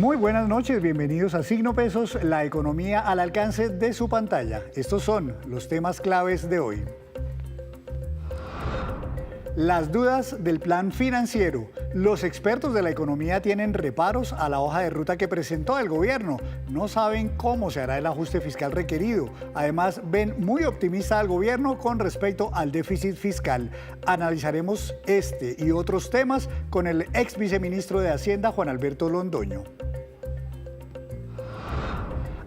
Muy buenas noches, bienvenidos a Signo Pesos, la economía al alcance de su pantalla. Estos son los temas claves de hoy. Las dudas del plan financiero. Los expertos de la economía tienen reparos a la hoja de ruta que presentó el gobierno. No saben cómo se hará el ajuste fiscal requerido. Además, ven muy optimista al gobierno con respecto al déficit fiscal. Analizaremos este y otros temas con el ex viceministro de Hacienda, Juan Alberto Londoño.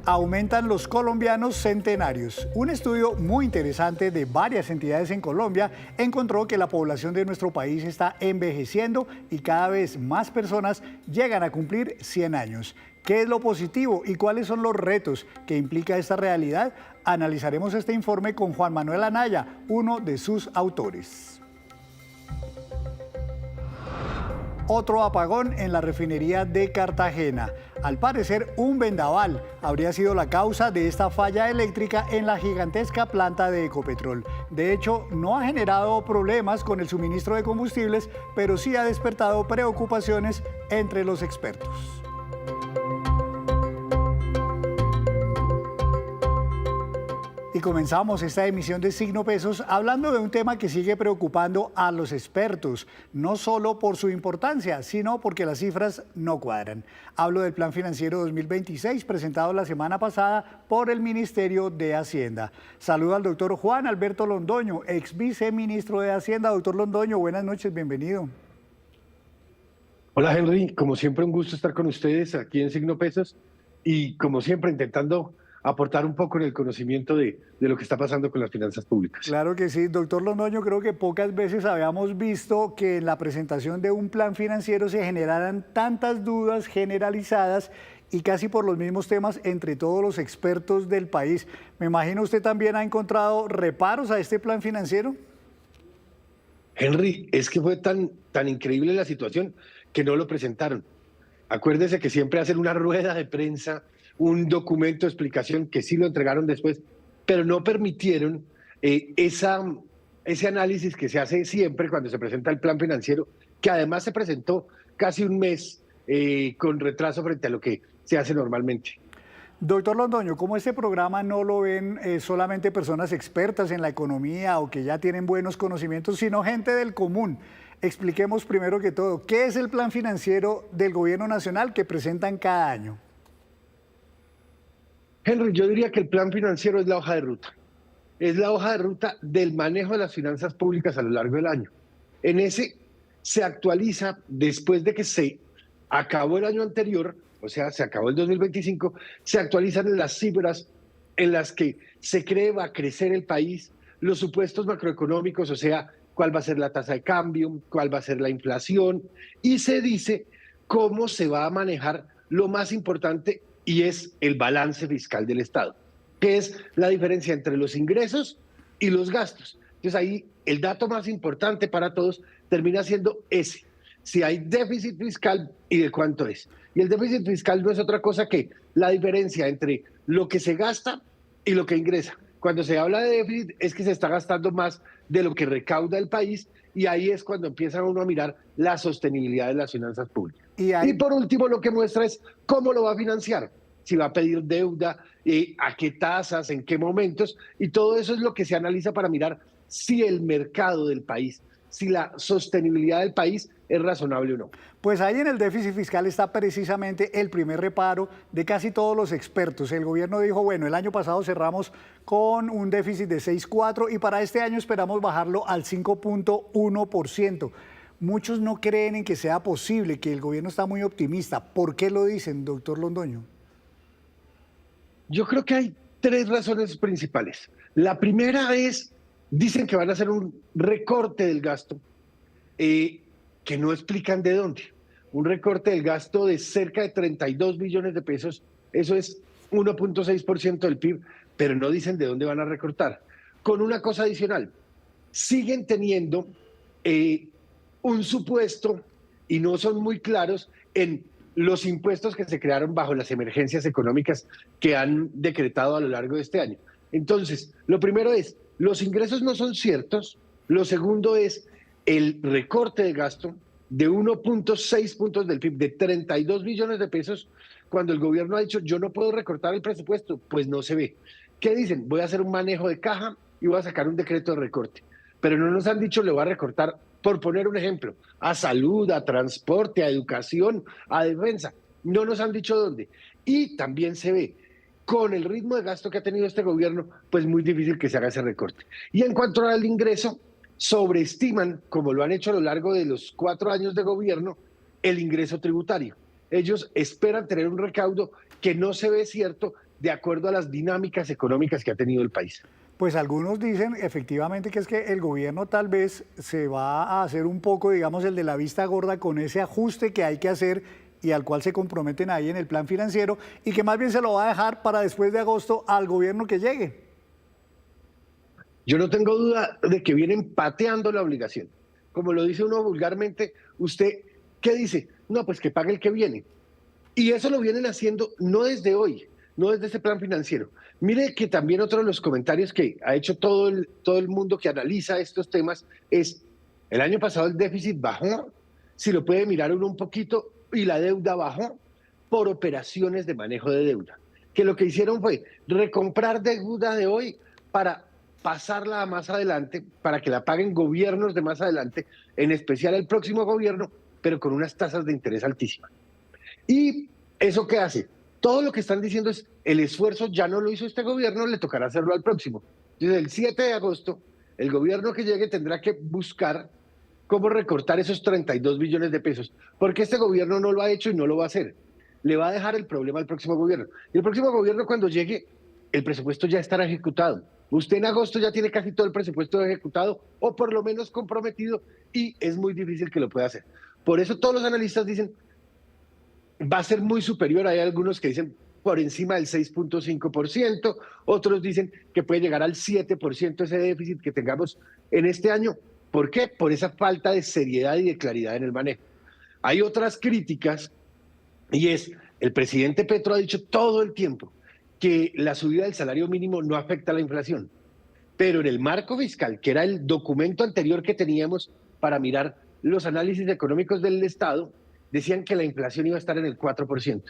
Aumentan los colombianos centenarios. Un estudio muy interesante de varias entidades en Colombia encontró que la población de nuestro país está envejeciendo y cada vez más personas llegan a cumplir 100 años. ¿Qué es lo positivo y cuáles son los retos que implica esta realidad? Analizaremos este informe con Juan Manuel Anaya, uno de sus autores. Otro apagón en la refinería de Cartagena. Al parecer, un vendaval habría sido la causa de esta falla eléctrica en la gigantesca planta de Ecopetrol. De hecho, no ha generado problemas con el suministro de combustibles, pero sí ha despertado preocupaciones entre los expertos. Y comenzamos esta emisión de Signo Pesos hablando de un tema que sigue preocupando a los expertos, no solo por su importancia, sino porque las cifras no cuadran. Hablo del Plan Financiero 2026 presentado la semana pasada por el Ministerio de Hacienda. Saludo al doctor Juan Alberto Londoño, ex viceministro de Hacienda. Doctor Londoño, buenas noches, bienvenido. Hola Henry, como siempre un gusto estar con ustedes aquí en Signo Pesos y como siempre intentando aportar un poco en el conocimiento de lo que está pasando con las finanzas públicas. Claro que sí, doctor Londoño, creo que pocas veces habíamos visto que en la presentación de un plan financiero se generaran tantas dudas generalizadas y casi por los mismos temas entre todos los expertos del país. Me imagino usted también ha encontrado reparos a este plan financiero. Henry, es que fue tan increíble la situación que no lo presentaron. Acuérdese que siempre hacen una rueda de prensa, un documento de explicación que sí lo entregaron después, pero no permitieron ese análisis que se hace siempre cuando se presenta el plan financiero, que además se presentó casi un mes con retraso frente a lo que se hace normalmente. Doctor Londoño, ¿cómo este programa no lo ven solamente personas expertas en la economía o que ya tienen buenos conocimientos, sino gente del común? Expliquemos primero que todo, ¿qué es el plan financiero del gobierno nacional que presentan cada año? Henry, yo diría que el plan financiero es la hoja de ruta. Es la hoja de ruta del manejo de las finanzas públicas a lo largo del año. En ese se actualiza después de que se acabó el año anterior, o sea, se acabó el 2025, se actualizan las cifras en las que se cree va a crecer el país, los supuestos macroeconómicos, o sea, cuál va a ser la tasa de cambio, cuál va a ser la inflación, y se dice cómo se va a manejar lo más importante, y es el balance fiscal del Estado, que es la diferencia entre los ingresos y los gastos. Entonces ahí el dato más importante para todos termina siendo ese, si hay déficit fiscal y de cuánto es. Y el déficit fiscal no es otra cosa que la diferencia entre lo que se gasta y lo que ingresa. Cuando se habla de déficit es que se está gastando más de lo que recauda el país y ahí es cuando empieza uno a mirar la sostenibilidad de las finanzas públicas. Y por último lo que muestra es cómo lo va a financiar, si va a pedir deuda, a qué tasas, en qué momentos, y todo eso es lo que se analiza para mirar si el mercado del país, si la sostenibilidad del país es razonable o no. Pues ahí en el déficit fiscal está precisamente el primer reparo de casi todos los expertos. El gobierno dijo, bueno, el año pasado cerramos con un déficit de 6,4 y para este año esperamos bajarlo al 5,1%. Muchos no creen en que sea posible, que el gobierno está muy optimista. ¿Por qué lo dicen, doctor Londoño? Yo creo que hay tres razones principales. La primera es, dicen que van a hacer un recorte del gasto, que no explican de dónde. Un recorte del gasto de cerca de 32 billones de pesos, eso es 1,6% del PIB, pero no dicen de dónde van a recortar. Con una cosa adicional, siguen teniendo un supuesto, y no son muy claros, en los impuestos que se crearon bajo las emergencias económicas que han decretado a lo largo de este año. Entonces, lo primero es, los ingresos no son ciertos. Lo segundo es el recorte de gasto. de 1.6 puntos del PIB, de 32 billones de pesos, cuando el gobierno ha dicho yo no puedo recortar el presupuesto, pues no se ve. ¿Qué dicen? Voy a hacer un manejo de caja y voy a sacar un decreto de recorte. Pero no nos han dicho le voy a recortar, por poner un ejemplo, a salud, a transporte, a educación, a defensa. No nos han dicho dónde. Y también se ve, con el ritmo de gasto que ha tenido este gobierno, pues muy difícil que se haga ese recorte. Y en cuanto al ingreso, sobreestiman, como lo han hecho a lo largo de los 4 años de gobierno, el ingreso tributario. Ellos esperan tener un recaudo que no se ve cierto de acuerdo a las dinámicas económicas que ha tenido el país. Pues algunos dicen efectivamente que es que el gobierno tal vez se va a hacer un poco, digamos, el de la vista gorda con ese ajuste que hay que hacer y al cual se comprometen ahí en el plan financiero y que más bien se lo va a dejar para después de agosto al gobierno que llegue. Yo no tengo duda de que vienen pateando la obligación. Como lo dice uno vulgarmente, usted, ¿qué dice? No, pues que pague el que viene. Y eso lo vienen haciendo no desde hoy, no desde ese plan financiero. Mire que también otro de los comentarios que ha hecho todo el mundo que analiza estos temas es, el año pasado el déficit bajó, si lo puede mirar uno un poquito, y la deuda bajó por operaciones de manejo de deuda, que lo que hicieron fue recomprar deuda de hoy para pasarla a más adelante, para que la paguen gobiernos de más adelante, en especial el próximo gobierno, pero con unas tasas de interés altísimas. ¿Y eso qué hace? Todo lo que están diciendo es, el esfuerzo ya no lo hizo este gobierno, le tocará hacerlo al próximo. Desde el 7 de agosto, el gobierno que llegue tendrá que buscar cómo recortar esos 32 billones de pesos, porque este gobierno no lo ha hecho y no lo va a hacer. Le va a dejar el problema al próximo gobierno. Y el próximo gobierno, cuando llegue, el presupuesto ya estará ejecutado. Usted en agosto ya tiene casi todo el presupuesto ejecutado o por lo menos comprometido y es muy difícil que lo pueda hacer. Por eso todos los analistas dicen, va a ser muy superior. Hay algunos que dicen por encima del 6.5%, otros dicen que puede llegar al 7% ese déficit que tengamos en este año. ¿Por qué? Por esa falta de seriedad y de claridad en el manejo. Hay otras críticas y es, el presidente Petro ha dicho todo el tiempo que la subida del salario mínimo no afecta a la inflación, pero en el marco fiscal, que era el documento anterior que teníamos para mirar los análisis económicos del Estado, decían que la inflación iba a estar en el 4%.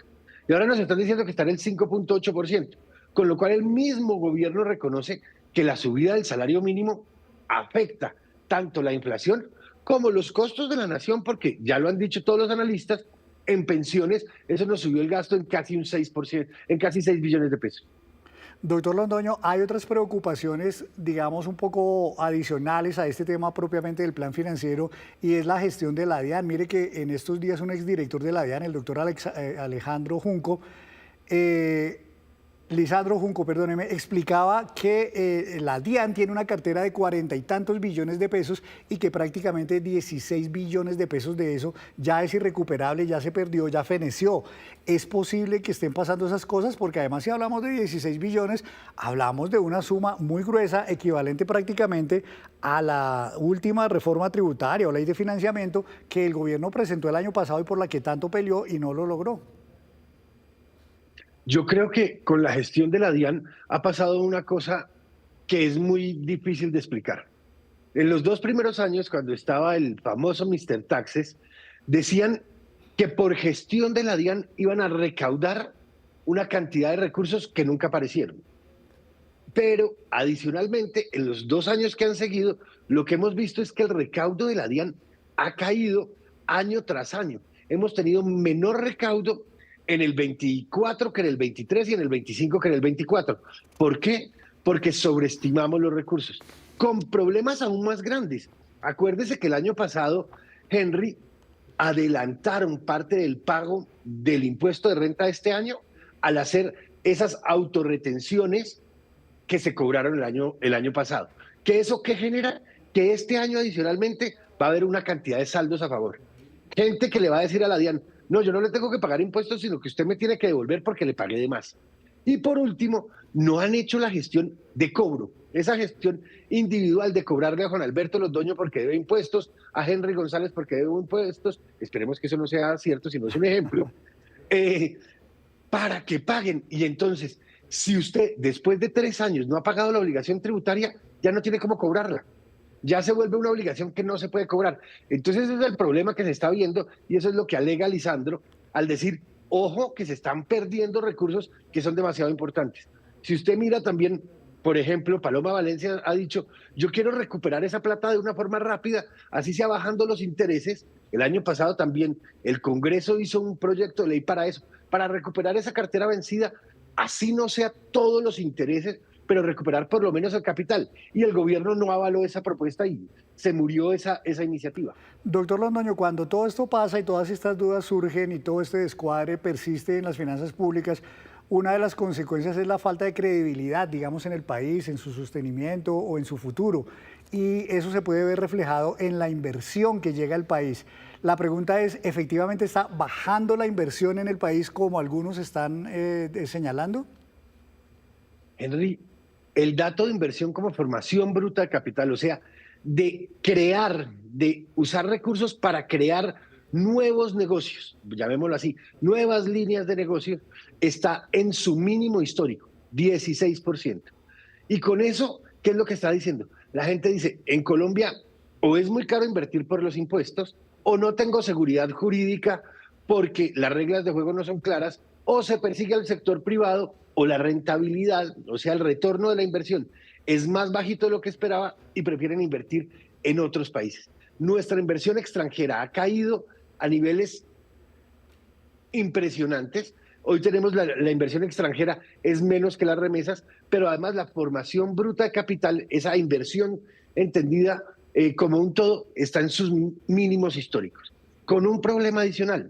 Y ahora nos están diciendo que está en el 5.8%, con lo cual el mismo gobierno reconoce que la subida del salario mínimo afecta tanto la inflación como los costos de la nación, porque ya lo han dicho todos los analistas, en pensiones eso nos subió el gasto en casi un 6%, en casi 6 billones de pesos. Doctor Londoño, hay otras preocupaciones, digamos, un poco adicionales a este tema propiamente del plan financiero y es la gestión de la DIAN. Mire que en estos días un exdirector de la DIAN, el doctor Alejandro Junco, Lisandro Junco, perdóneme, explicaba que la DIAN tiene una cartera de 40 y tantos billones de pesos y que prácticamente 16 billones de pesos de eso ya es irrecuperable, ya se perdió, ya feneció. ¿Es posible que estén pasando esas cosas? Porque además si hablamos de 16 billones, hablamos de una suma muy gruesa, equivalente prácticamente a la última reforma tributaria o ley de financiamiento que el gobierno presentó el año pasado y por la que tanto peleó y no lo logró. Yo creo que con la gestión de la DIAN ha pasado una cosa que es muy difícil de explicar. En los 2 primeros años, cuando estaba el famoso Mr. Taxes, decían que por gestión de la DIAN iban a recaudar una cantidad de recursos que nunca aparecieron. Pero adicionalmente, en los 2 años que han seguido, lo que hemos visto es que el recaudo de la DIAN ha caído año tras año. Hemos tenido menor recaudo en el 24 que en el 23 y en el 25 que en el 24. ¿Por qué? Porque sobreestimamos los recursos, con problemas aún más grandes. Acuérdese que el año pasado, Henry, adelantaron parte del pago del impuesto de renta de este año al hacer esas autorretenciones que se cobraron el año pasado. ¿Que eso qué genera? Que este año adicionalmente va a haber una cantidad de saldos a favor. Gente que le va a decir a la DIAN, no, yo no le tengo que pagar impuestos, sino que usted me tiene que devolver porque le pagué de más. Y por último, no han hecho la gestión de cobro, esa gestión individual de cobrarle a Juan Alberto Londoño porque debe impuestos, a Henry González porque debe impuestos, esperemos que eso no sea cierto, sino es un ejemplo, para que paguen. Y entonces, si usted después de 3 años no ha pagado la obligación tributaria, ya no tiene cómo cobrarla. ya se vuelve una obligación que no se puede cobrar. Entonces ese es el problema que se está viendo y eso es lo que alega Lisandro al decir, ojo, que se están perdiendo recursos que son demasiado importantes. Si usted mira también, por ejemplo, Paloma Valencia ha dicho, yo quiero recuperar esa plata de una forma rápida, así sea bajando los intereses. El año pasado también el Congreso hizo un proyecto de ley para eso, para recuperar esa cartera vencida, así no sea todos los intereses, pero recuperar por lo menos el capital. Y el gobierno no avaló esa propuesta y se murió esa iniciativa. Doctor Londoño, cuando todo esto pasa y todas estas dudas surgen y todo este descuadre persiste en las finanzas públicas, una de las consecuencias es la falta de credibilidad, digamos, en el país, en su sostenimiento o en su futuro. Y eso se puede ver reflejado en la inversión que llega al país. La pregunta es, ¿efectivamente está bajando la inversión en el país como algunos están señalando? Henry, el dato de inversión como formación bruta de capital, o sea, de crear, de usar recursos para crear nuevos negocios, llamémoslo así, nuevas líneas de negocio, está en su mínimo histórico, 16%. Y con eso, ¿qué es lo que está diciendo? La gente dice, en Colombia o es muy caro invertir por los impuestos, o no tengo seguridad jurídica porque las reglas de juego no son claras, o se persigue al sector privado, o la rentabilidad, o sea, el retorno de la inversión es más bajito de lo que esperaba y prefieren invertir en otros países. Nuestra inversión extranjera ha caído a niveles impresionantes. Hoy tenemos la inversión extranjera es menos que las remesas, pero además la formación bruta de capital, esa inversión entendida como un todo, está en sus mínimos históricos. Con un problema adicional,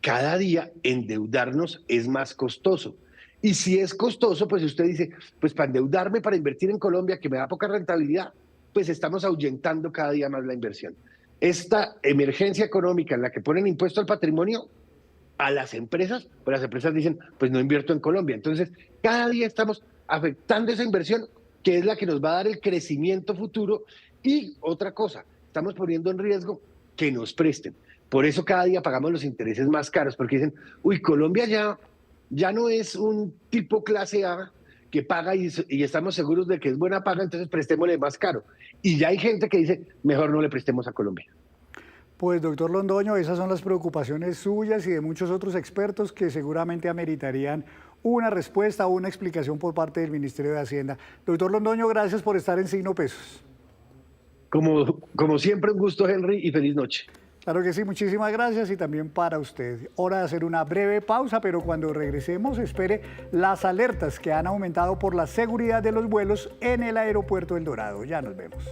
cada día endeudarnos es más costoso. Y si es costoso, pues usted dice, pues para endeudarme, para invertir en Colombia, que me da poca rentabilidad, pues estamos ahuyentando cada día más la inversión. Esta emergencia económica en la que ponen impuesto al patrimonio a las empresas, pues las empresas dicen, pues no invierto en Colombia. Entonces, cada día estamos afectando esa inversión, que es la que nos va a dar el crecimiento futuro. Y otra cosa, estamos poniendo en riesgo que nos presten. Por eso cada día pagamos los intereses más caros, porque dicen, uy, Colombia ya no es un tipo clase A que paga y estamos seguros de que es buena paga, entonces prestémosle más caro. Y ya hay gente que dice, mejor no le prestemos a Colombia. Pues doctor Londoño, esas son las preocupaciones suyas y de muchos otros expertos que seguramente ameritarían una respuesta o una explicación por parte del Ministerio de Hacienda. Doctor Londoño, gracias por estar en Signo Pesos. Como siempre, un gusto, Henry, y feliz noche. Claro que sí, muchísimas gracias y también para usted. Hora de hacer una breve pausa, pero cuando regresemos espere las alertas que han aumentado por la seguridad de los vuelos en el aeropuerto El Dorado. Ya nos vemos.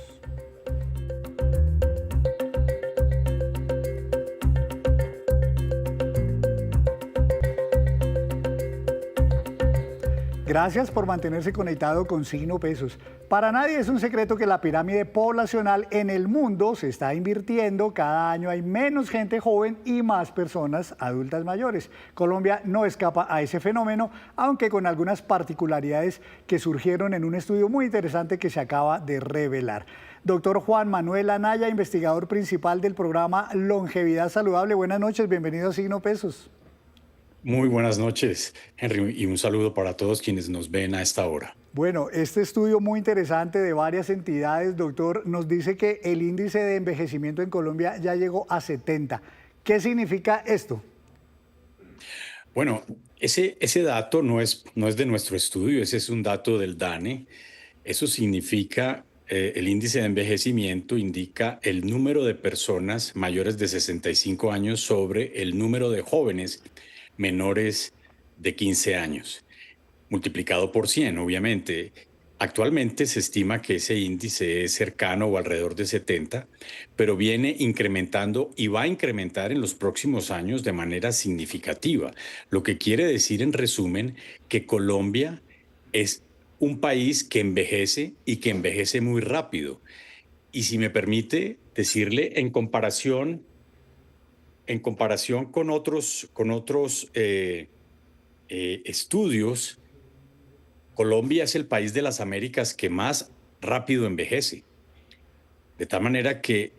Gracias por mantenerse conectado con Signo Pesos. Para nadie es un secreto que la pirámide poblacional en el mundo se está invirtiendo. Cada año hay menos gente joven y más personas adultas mayores. Colombia no escapa a ese fenómeno, aunque con algunas particularidades que surgieron en un estudio muy interesante que se acaba de revelar. Doctor Juan Manuel Anaya, investigador principal del programa Longevidad Saludable. Buenas noches, bienvenido a Signo Pesos. Muy buenas noches, Henry, y un saludo para todos quienes nos ven a esta hora. Bueno, este estudio muy interesante de varias entidades, doctor, nos dice que el índice de envejecimiento en Colombia ya llegó a 70. ¿Qué significa esto? Bueno, ese dato no es de nuestro estudio, ese es un dato del DANE. Eso significa, el índice de envejecimiento indica el número de personas mayores de 65 años sobre el número de jóvenes menores de 15 años, multiplicado por 100, obviamente. Actualmente se estima que ese índice es cercano o alrededor de 70, pero viene incrementando y va a incrementar en los próximos años de manera significativa, lo que quiere decir, en resumen, que Colombia es un país que envejece y que envejece muy rápido. Y si me permite decirle, en comparación con otros estudios, Colombia es el país de las Américas que más rápido envejece. De tal manera que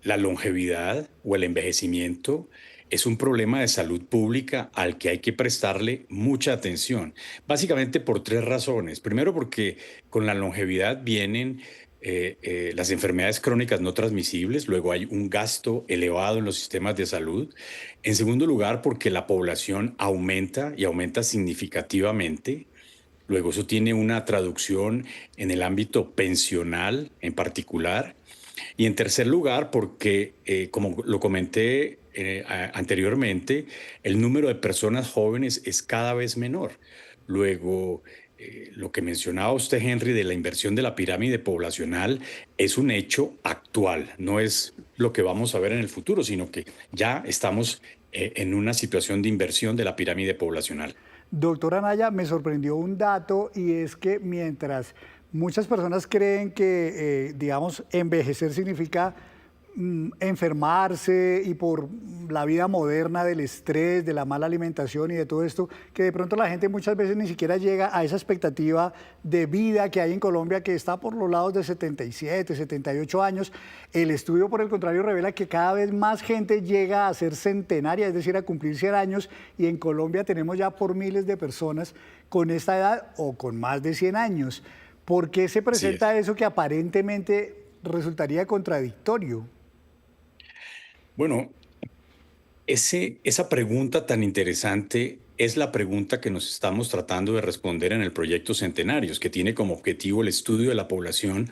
la longevidad o el envejecimiento es un problema de salud pública al que hay que prestarle mucha atención, básicamente por tres razones. Primero, porque con la longevidad vienen las enfermedades crónicas no transmisibles, luego hay un gasto elevado en los sistemas de salud. En segundo lugar, porque la población aumenta y aumenta significativamente. Luego eso tiene una traducción en el ámbito pensional en particular. Y en tercer lugar, porque, como lo comenté anteriormente, el número de personas jóvenes es cada vez menor. Luego, lo que mencionaba usted, Henry, de la inversión de la pirámide poblacional es un hecho actual, no es lo que vamos a ver en el futuro, sino que ya estamos en una situación de inversión de la pirámide poblacional. Doctora Anaya, me sorprendió un dato y es que mientras muchas personas creen que, digamos, envejecer significa enfermarse y por la vida moderna del estrés, de la mala alimentación y de todo esto, que de pronto la gente muchas veces ni siquiera llega a esa expectativa de vida que hay en Colombia, que está por los lados de 77, 78 años. El estudio, por el contrario, revela que cada vez más gente llega a ser centenaria, es decir, a cumplir 100 años, y en Colombia tenemos ya por miles de personas con esta edad o con más de 100 años. ¿Por qué se Así presenta es. eso que aparentemente resultaría contradictorio? Bueno, esa pregunta tan interesante es la pregunta que nos estamos tratando de responder en el proyecto Centenarios, que tiene como objetivo el estudio de la población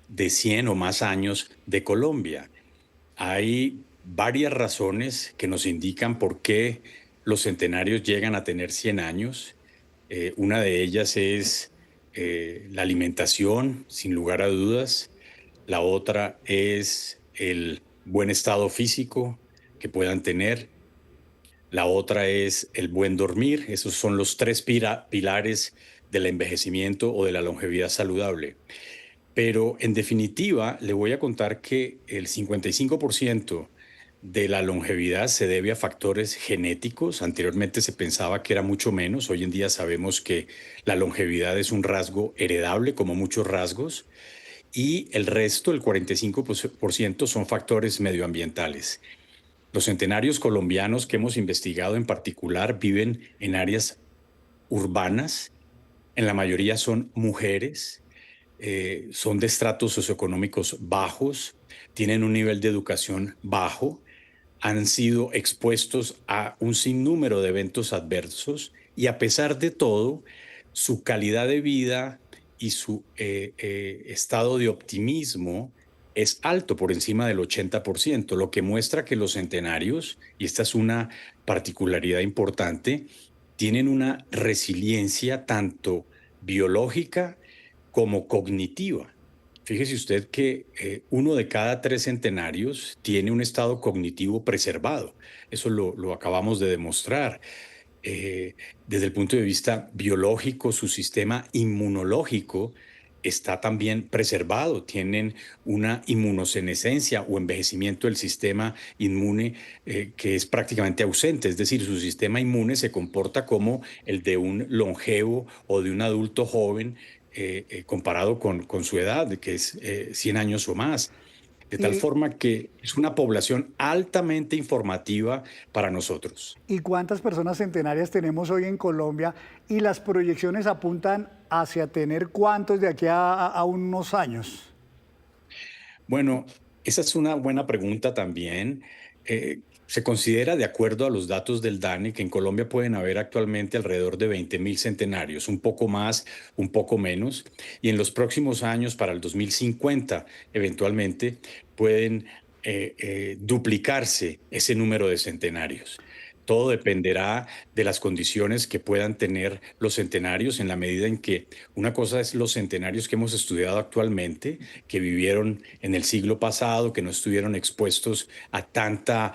de 100 o más años de Colombia. Hay varias razones que nos indican por qué los centenarios llegan a tener 100 años. Una de ellas es la alimentación, sin lugar a dudas. La otra es el buen estado físico que puedan tener. La otra es el buen dormir. Esos son los tres pilares del envejecimiento o de la longevidad saludable. Pero en definitiva, le voy a contar que el 55% de la longevidad se debe a factores genéticos. Anteriormente se pensaba que era mucho menos. Hoy en día sabemos que la longevidad es un rasgo heredable, como muchos rasgos. Y el resto, el 45%, son factores medioambientales. Los centenarios colombianos que hemos investigado en particular viven en áreas urbanas. En la mayoría son mujeres, son de estratos socioeconómicos bajos, tienen un nivel de educación bajo, han sido expuestos a un sinnúmero de eventos adversos y a pesar de todo, su calidad de vida y su estado de optimismo es alto, por encima del 80%, lo que muestra que los centenarios, y esta es una particularidad importante, tienen una resiliencia tanto biológica como cognitiva. Fíjese usted que uno de cada 3 centenarios tiene un estado cognitivo preservado. Eso lo acabamos de demostrar. Desde el punto de vista biológico, su sistema inmunológico está también preservado. Tienen una inmunosenescencia o envejecimiento del sistema inmune que es prácticamente ausente. Es decir, su sistema inmune se comporta como el de un longevo o de un adulto joven comparado con su edad, que es 100 años o más. De tal ¿Y, forma que es una población altamente informativa para nosotros. y cuántas personas centenarias tenemos hoy en Colombia? Y las proyecciones apuntan hacia tener cuántos de aquí a unos años. Bueno, esa es una buena pregunta también. Se considera, de acuerdo a los datos del DANE, que en Colombia pueden haber actualmente alrededor de 20.000 centenarios, un poco más, un poco menos, y en los próximos años, para el 2050, eventualmente, pueden duplicarse ese número de centenarios. Todo dependerá de las condiciones que puedan tener los centenarios en la medida en que una cosa es los centenarios que hemos estudiado actualmente, que vivieron en el siglo pasado, que no estuvieron expuestos a tanta,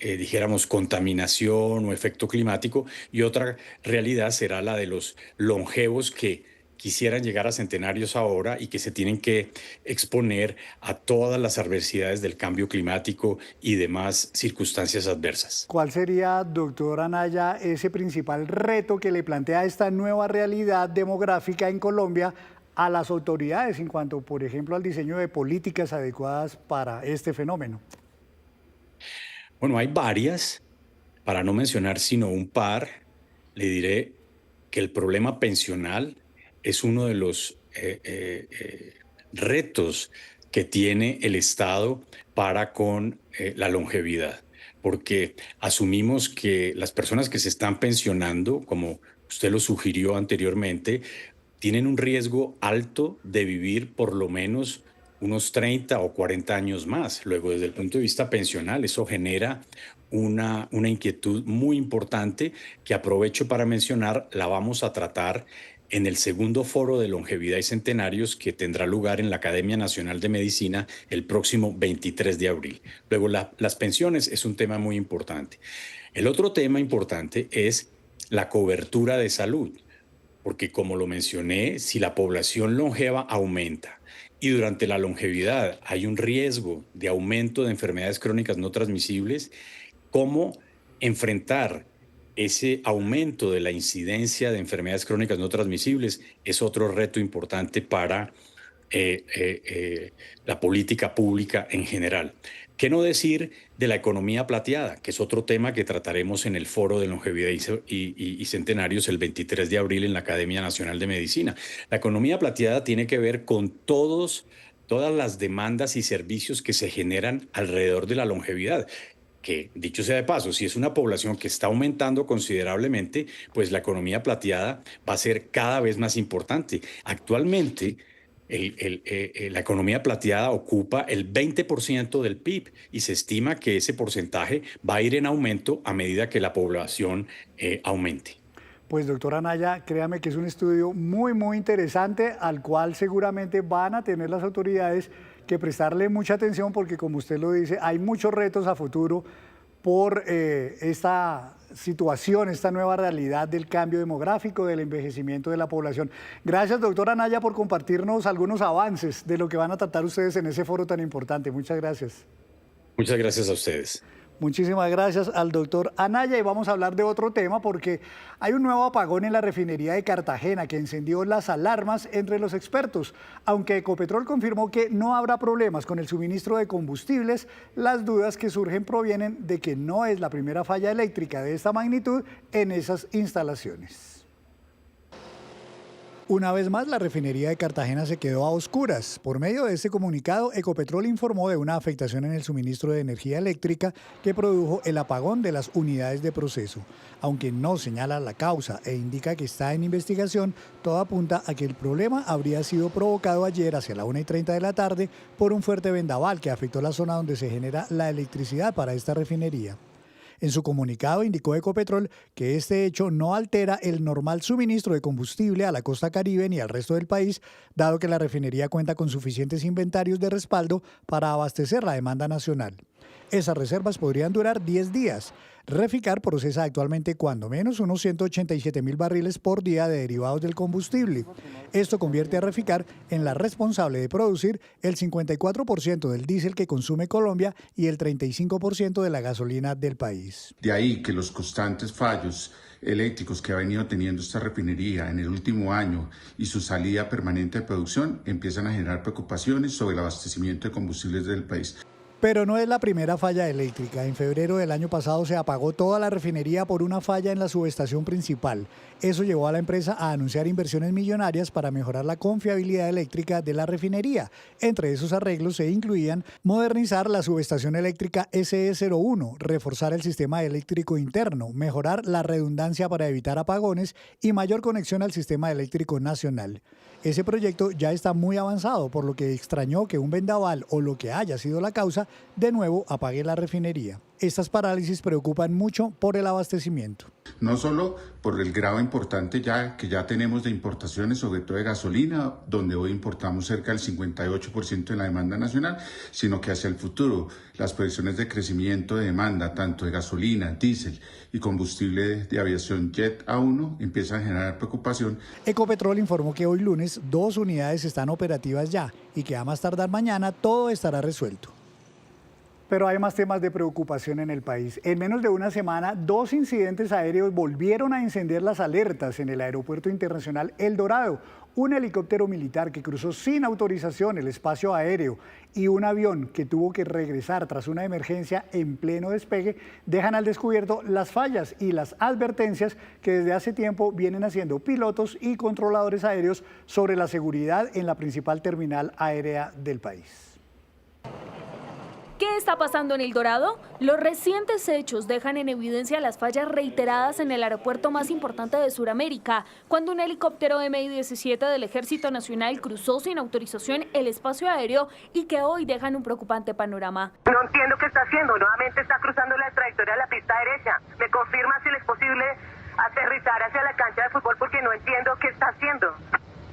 dijéramos, contaminación o efecto climático, y otra realidad será la de los longevos que quisieran llegar a centenarios ahora y que se tienen que exponer a todas las adversidades del cambio climático y demás circunstancias adversas. ¿Cuál sería, doctor Anaya, ese principal reto que le plantea esta nueva realidad demográfica en Colombia a las autoridades en cuanto, por ejemplo, al diseño de políticas adecuadas para este fenómeno? Bueno, hay varias, para no mencionar sino un par. Le diré que el problema pensional es uno de los retos que tiene el Estado para con la longevidad, porque asumimos que las personas que se están pensionando, como usted lo sugirió anteriormente, tienen un riesgo alto de vivir por lo menos unos 30 o 40 años más. Luego, desde el punto de vista pensional, eso genera una inquietud muy importante que aprovecho para mencionar, la vamos a tratar en el segundo foro de longevidad y centenarios que tendrá lugar en la Academia Nacional de Medicina el próximo 23 de abril. Luego, las pensiones es un tema muy importante. El otro tema importante es la cobertura de salud, porque como lo mencioné, si la población longeva aumenta y durante la longevidad hay un riesgo de aumento de enfermedades crónicas no transmisibles, ¿cómo enfrentar ese aumento de la incidencia de enfermedades crónicas no transmisibles? Es otro reto importante para la política pública en general. ¿Qué no decir de la economía plateada, que es otro tema que trataremos en el Foro de Longevidad y Centenarios el 23 de abril en la Academia Nacional de Medicina? La economía plateada tiene que ver con todas las demandas y servicios que se generan alrededor de la longevidad, que, dicho sea de paso, si es una población que está aumentando considerablemente, pues la economía plateada va a ser cada vez más importante. Actualmente, la economía plateada ocupa el 20% del PIB y se estima que ese porcentaje va a ir en aumento a medida que la población aumente. Pues doctora Anaya, créame que es un estudio muy, muy interesante al cual seguramente van a tener las autoridades que prestarle mucha atención porque, como usted lo dice, hay muchos retos a futuro por esta situación, esta nueva realidad del cambio demográfico, del envejecimiento de la población. Gracias, doctora Anaya, por compartirnos algunos avances de lo que van a tratar ustedes en ese foro tan importante. Muchas gracias. Muchas gracias a ustedes. Muchísimas gracias al doctor Anaya y vamos a hablar de otro tema porque hay un nuevo apagón en la refinería de Cartagena que encendió las alarmas entre los expertos. Aunque Ecopetrol confirmó que no habrá problemas con el suministro de combustibles, las dudas que surgen provienen de que no es la primera falla eléctrica de esta magnitud en esas instalaciones. Una vez más, la refinería de Cartagena se quedó a oscuras. Por medio de este comunicado, Ecopetrol informó de una afectación en el suministro de energía eléctrica que produjo el apagón de las unidades de proceso. Aunque no señala la causa e indica que está en investigación, todo apunta a que el problema habría sido provocado ayer hacia la 1:30 de la tarde por un fuerte vendaval que afectó la zona donde se genera la electricidad para esta refinería. En su comunicado indicó Ecopetrol que este hecho no altera el normal suministro de combustible a la costa Caribe ni al resto del país, dado que la refinería cuenta con suficientes inventarios de respaldo para abastecer la demanda nacional. Esas reservas podrían durar 10 días. Reficar procesa actualmente cuando menos unos 187.000 barriles por día de derivados del combustible. Esto convierte a Reficar en la responsable de producir el 54% del diésel que consume Colombia y el 35% de la gasolina del país. De ahí que los constantes fallos eléctricos que ha venido teniendo esta refinería en el último año y su salida permanente de producción empiezan a generar preocupaciones sobre el abastecimiento de combustibles del país. Pero no es la primera falla eléctrica. En febrero del año pasado se apagó toda la refinería por una falla en la subestación principal. Eso llevó a la empresa a anunciar inversiones millonarias para mejorar la confiabilidad eléctrica de la refinería. Entre esos arreglos se incluían modernizar la subestación eléctrica SE01, reforzar el sistema eléctrico interno, mejorar la redundancia para evitar apagones y mayor conexión al sistema eléctrico nacional. Ese proyecto ya está muy avanzado, por lo que extrañó que un vendaval o lo que haya sido la causa de nuevo apague la refinería. Estas parálisis preocupan mucho por el abastecimiento. No solo por el grado importante que ya tenemos de importaciones, sobre todo de gasolina, donde hoy importamos cerca del 58% de la demanda nacional, sino que hacia el futuro las previsiones de crecimiento de demanda, tanto de gasolina, diésel y combustible de aviación Jet A1, empiezan a generar preocupación. Ecopetrol informó que hoy lunes 2 unidades están operativas ya y que a más tardar mañana todo estará resuelto. Pero hay más temas de preocupación en el país. En menos de una semana, 2 incidentes aéreos volvieron a encender las alertas en el Aeropuerto Internacional El Dorado. Un helicóptero militar que cruzó sin autorización el espacio aéreo y un avión que tuvo que regresar tras una emergencia en pleno despegue dejan al descubierto las fallas y las advertencias que desde hace tiempo vienen haciendo pilotos y controladores aéreos sobre la seguridad en la principal terminal aérea del país. ¿Qué está pasando en El Dorado? Los recientes hechos dejan en evidencia las fallas reiteradas en el aeropuerto más importante de Sudamérica, cuando un helicóptero Mi-17 del Ejército Nacional cruzó sin autorización el espacio aéreo y que hoy dejan un preocupante panorama. No entiendo qué está haciendo, nuevamente está cruzando la trayectoria de la pista derecha. ¿Me confirma si le es posible aterrizar hacia la cancha de fútbol porque no entiendo qué está haciendo?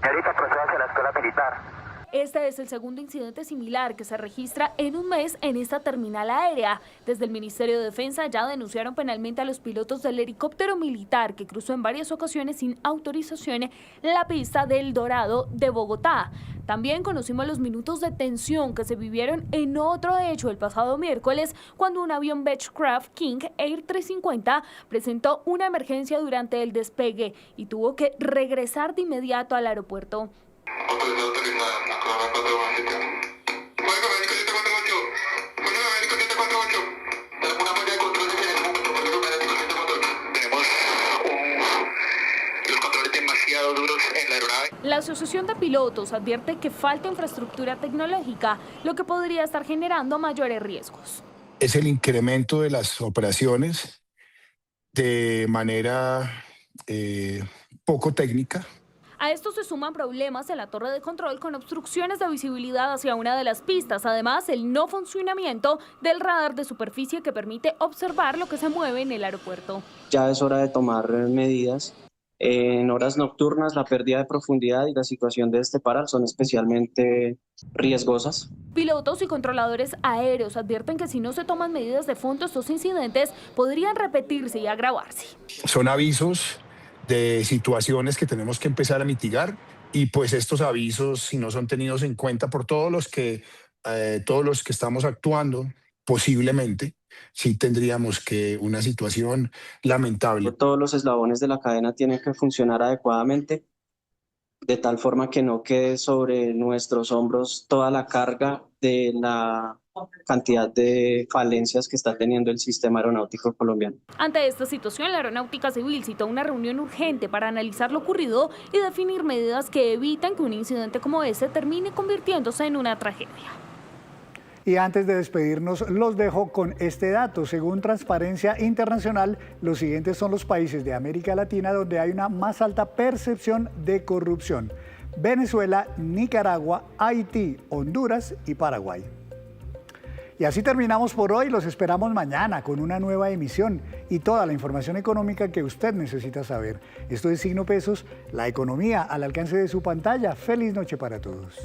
Ahorita procede hacia la escuela militar. Este es el segundo incidente similar que se registra en un mes en esta terminal aérea. Desde el Ministerio de Defensa ya denunciaron penalmente a los pilotos del helicóptero militar que cruzó en varias ocasiones sin autorización la pista del Dorado de Bogotá. También conocimos los minutos de tensión que se vivieron en otro hecho el pasado miércoles, cuando un avión Beechcraft King Air 350 presentó una emergencia durante el despegue y tuvo que regresar de inmediato al aeropuerto. La Asociación de Pilotos advierte que falta infraestructura tecnológica, lo que podría estar generando mayores riesgos. Es el incremento de las operaciones de manera poco técnica. A esto se suman problemas en la torre de control con obstrucciones de visibilidad hacia una de las pistas. Además, el no funcionamiento del radar de superficie que permite observar lo que se mueve en el aeropuerto. Ya es hora de tomar medidas. En horas nocturnas, la pérdida de profundidad y la situación de este paral son especialmente riesgosas. Pilotos y controladores aéreos advierten que si no se toman medidas de fondo, estos incidentes podrían repetirse y agravarse. Son avisos de situaciones que tenemos que empezar a mitigar, y pues estos avisos, si no son tenidos en cuenta por todos los que estamos actuando, posiblemente sí tendríamos que una situación lamentable. Todos los eslabones de la cadena tienen que funcionar adecuadamente, de tal forma que no quede sobre nuestros hombros toda la carga de la cantidad de falencias que está teniendo el sistema aeronáutico colombiano. Ante esta situación, la Aeronáutica Civil citó una reunión urgente para analizar lo ocurrido y definir medidas que eviten que un incidente como este termine convirtiéndose en una tragedia. Y antes de despedirnos, los dejo con este dato. Según Transparencia Internacional, los siguientes son los países de América Latina donde hay una más alta percepción de corrupción: Venezuela, Nicaragua, Haití, Honduras y Paraguay. Y así terminamos por hoy. Los esperamos mañana con una nueva emisión y toda la información económica que usted necesita saber. Esto es Signo Pesos, la economía al alcance de su pantalla. Feliz noche para todos.